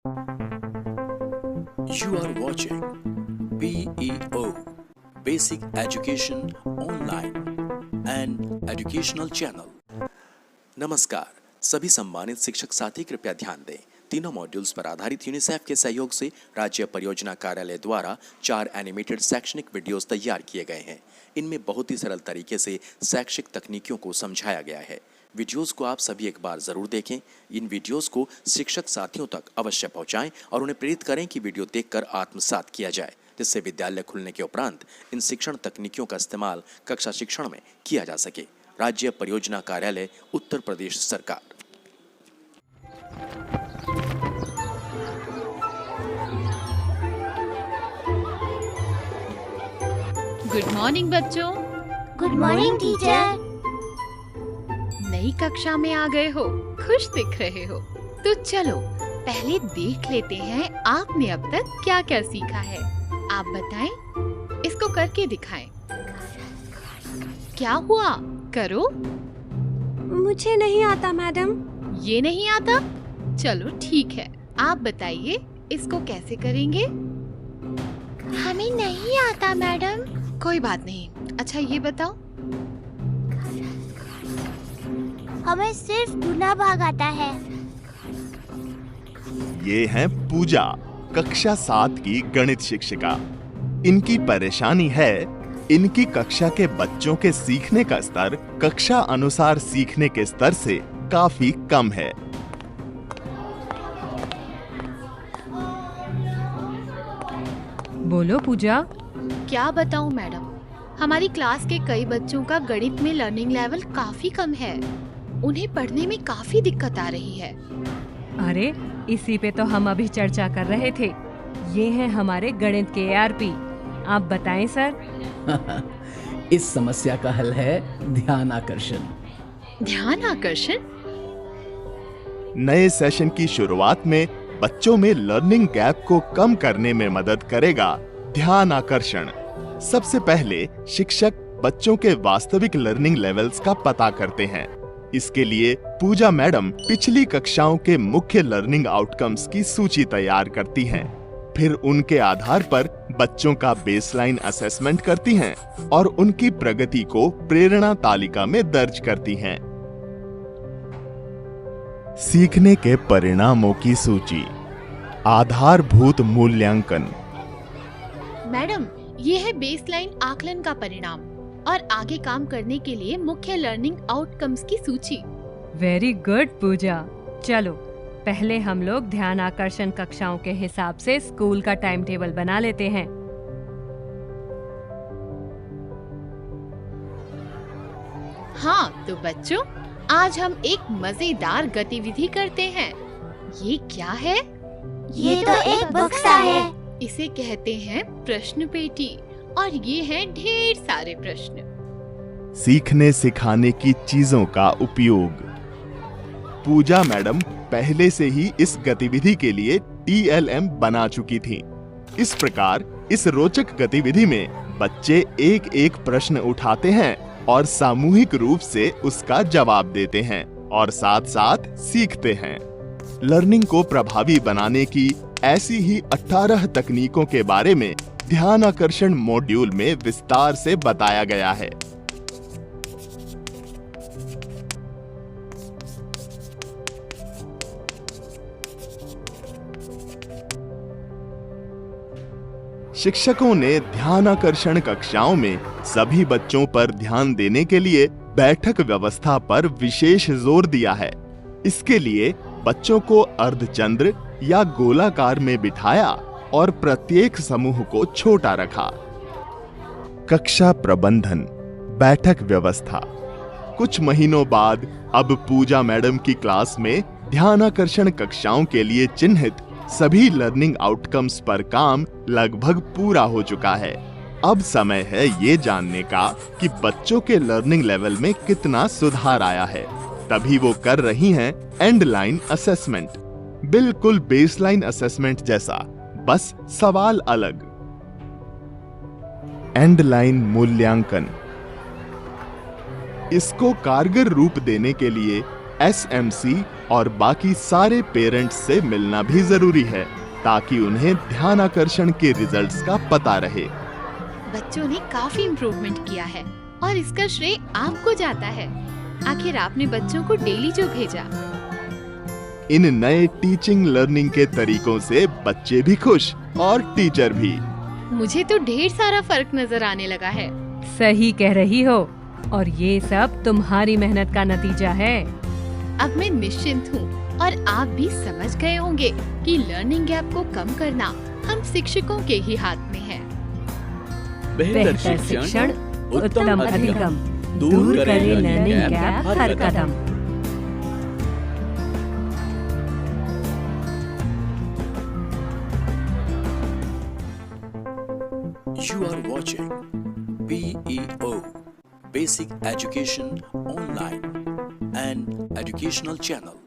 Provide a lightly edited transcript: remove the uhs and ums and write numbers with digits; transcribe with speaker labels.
Speaker 1: You are watching BEO Basic Education Online and Educational Channel। नमस्कार सभी सम्मानित शिक्षक साथी, कृपया ध्यान दें। तीनों मॉड्यूल्स पर आधारित यूनिसेफ के सहयोग से राज्य परियोजना कार्यालय द्वारा 4 एनिमेटेड शैक्षणिक वीडियोस तैयार किए गए हैं। इनमें बहुत ही सरल तरीके से शैक्षिक तकनीकों को समझाया गया है। वीडियोस को आप सभी एक बार जरूर देखें। इन वीडियोस को शिक्षक साथियों तक अवश्य पहुंचाएं और उन्हें प्रेरित करें कि वीडियो देखकर आत्मसात किया जाए, जिससे विद्यालय खुलने के उपरांत इन शिक्षण तकनीकों का इस्तेमाल कक्षा शिक्षण में किया जा सके। राज्य परियोजना कार्यालय, उत्तर प्रदेश सरकार।
Speaker 2: गुड मॉर्निंग बच्चों।
Speaker 3: Good morning teacher.
Speaker 2: नई कक्षा में आ गए हो, खुश दिख रहे हो। तो चलो पहले देख लेते हैं आपने अब तक क्या क्या सीखा है। आप बताएं, इसको करके दिखाएं। क्या हुआ? करो।
Speaker 3: मुझे नहीं आता मैडम।
Speaker 2: ये नहीं आता? चलो ठीक है, आप बताइए इसको कैसे करेंगे।
Speaker 3: हमें नहीं आता मैडम।
Speaker 2: कोई बात नहीं। अच्छा ये बताओ।
Speaker 3: हमें सिर्फ गुना भाग आता है।
Speaker 4: ये हैं पूजा, कक्षा 7 की गणित शिक्षिका। इनकी परेशानी है, इनकी कक्षा के बच्चों के सीखने का स्तर कक्षा अनुसार सीखने के स्तर से काफी कम है।
Speaker 5: बोलो पूजा।
Speaker 2: क्या बताऊं मैडम, हमारी क्लास के कई बच्चों का गणित में लर्निंग लेवल काफी कम है। उन्हें पढ़ने में काफी दिक्कत आ रही है।
Speaker 5: अरे इसी पे तो हम अभी चर्चा कर रहे थे। ये हैं हमारे गणित के ARP। आप बताएं सर।
Speaker 6: इस समस्या का हल है ध्यान आकर्षण।
Speaker 2: ध्यान आकर्षण?
Speaker 4: नए सेशन की शुरुआत में बच्चों में लर्निंग गैप को कम करने में मदद करेगा ध्यान आकर्षण। सबसे पहले शिक्षक बच्चों के वास्तविक लर्निंग लेवल्स का पता करते हैं। इसके लिए पूजा मैडम पिछली कक्षाओं के मुख्य लर्निंग आउटकम्स की सूची तैयार करती हैं। फिर उनके आधार पर बच्चों का बेसलाइन असेसमेंट करती हैं और उनकी प्रगति को प्रेरणा तालिका में दर्ज करती हैं। सीखने के परिणामों की सूची, आधारभूत मूल्यांकन।
Speaker 2: मैडम, ये है बेसलाइन आकलन का परिणाम और आगे काम करने के लिए मुख्य लर्निंग आउटकम्स की सूची।
Speaker 5: वेरी गुड पूजा। चलो पहले हम लोग ध्यान आकर्षण कक्षाओं के हिसाब से स्कूल का टाइम टेबल बना लेते हैं।
Speaker 2: हाँ तो बच्चों, आज हम एक मजेदार गतिविधि करते हैं। ये क्या है?
Speaker 3: ये तो एक बक्सा है।
Speaker 2: इसे कहते हैं प्रश्न पेटी और ये हैं ढेर सारे प्रश्न।
Speaker 4: सीखने सिखाने की चीजों का उपयोग। पूजा मैडम पहले से ही इस गतिविधि के लिए TLM बना चुकी थी। इस प्रकार इस रोचक गतिविधि में बच्चे एक एक प्रश्न उठाते हैं और सामूहिक रूप से उसका जवाब देते हैं और साथ साथ सीखते हैं। लर्निंग को प्रभावी बनाने की ऐसी ही 18 तकनीकों के बारे में ध्यान आकर्षण मॉड्यूल में विस्तार से बताया गया है। शिक्षकों ने ध्यान आकर्षण कक्षाओं में सभी बच्चों पर ध्यान देने के लिए बैठक व्यवस्था पर विशेष जोर दिया है। इसके लिए बच्चों को अर्धचंद्र या गोलाकार में बिठाया और प्रत्येक समूह को छोटा रखा। कक्षा प्रबंधन, बैठक व्यवस्था। कुछ महीनों बाद अब पूजा मैडम की क्लास में ध्यान आकर्षण कक्षाओं के लिए चिन्हित सभी लर्निंग आउटकम्स पर काम लगभग पूरा हो चुका है। अब समय है ये जानने का कि बच्चों के लर्निंग लेवल में कितना सुधार आया है। तभी वो कर रही हैं एंड लाइन असेसमेंट। बिल्कुल बेसलाइन असेसमेंट जैसा, बस सवाल अलग। एंड लाइन मूल्यांकन। इसको कारगर रूप देने के लिए SMC और बाकी सारे पेरेंट्स से मिलना भी जरूरी है ताकि उन्हें ध्यानाकर्षण के रिजल्ट्स का पता रहे।
Speaker 2: बच्चों ने काफी इम्प्रूवमेंट किया है और इसका श्रेय आपको जाता है। आखिर आपने बच्चों को डेली जो भेजा।
Speaker 4: इन नए टीचिंग लर्निंग के तरीकों से बच्चे भी खुश और टीचर भी।
Speaker 2: मुझे तो ढेर सारा फर्क नजर आने लगा है।
Speaker 5: सही कह रही हो, और ये सब तुम्हारी मेहनत का नतीजा है।
Speaker 2: अब मैं निश्चिंत हूँ और आप भी समझ गए होंगे कि लर्निंग गैप को कम करना हम शिक्षकों के ही हाथ में है।
Speaker 5: बेहतर शिक्षण, उत्तम अधिगम, दूर करे learning gap her Kadam.
Speaker 1: You are watching BEO Basic Education Online and Educational Channel.